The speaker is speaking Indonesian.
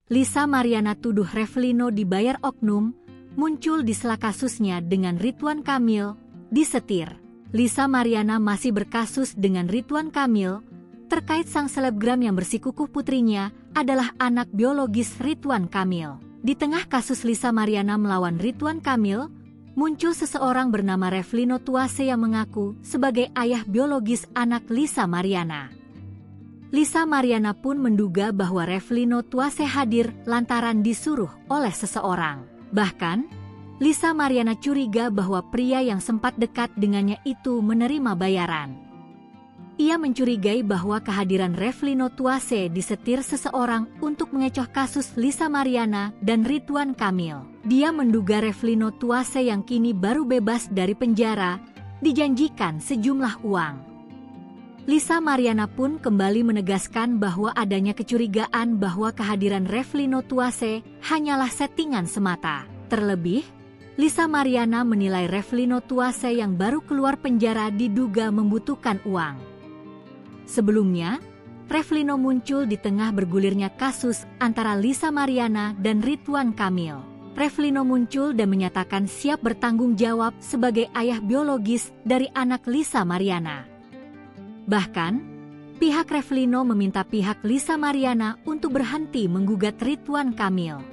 Lisa Mariana tuduh Revlino dibayar oknum, muncul di sela kasusnya dengan Ridwan Kamil, disetir. Lisa Mariana masih berkasus dengan Ridwan Kamil, terkait sang selebgram yang bersikukuh putrinya adalah anak biologis Ridwan Kamil. Di tengah kasus Lisa Mariana melawan Ridwan Kamil, muncul seseorang bernama Revlino Tuase yang mengaku sebagai ayah biologis anak Lisa Mariana. Lisa Mariana pun menduga bahwa Revlino Tuase hadir lantaran disuruh oleh seseorang. Bahkan, Lisa Mariana curiga bahwa pria yang sempat dekat dengannya itu menerima bayaran. Ia mencurigai bahwa kehadiran Revlino Tuase disetir seseorang untuk mengecoh kasus Lisa Mariana dan Ridwan Kamil. Dia menduga Revlino Tuase yang kini baru bebas dari penjara dijanjikan sejumlah uang. Lisa Mariana pun kembali menegaskan bahwa adanya kecurigaan bahwa kehadiran Revlino Tuase hanyalah settingan semata. Terlebih, Lisa Mariana menilai Revlino Tuase yang baru keluar penjara diduga membutuhkan uang. Sebelumnya, Revlino muncul di tengah bergulirnya kasus antara Lisa Mariana dan Ridwan Kamil. Revlino muncul dan menyatakan siap bertanggung jawab sebagai ayah biologis dari anak Lisa Mariana. Bahkan, pihak Revlino meminta pihak Lisa Mariana untuk berhenti menggugat Ridwan Kamil.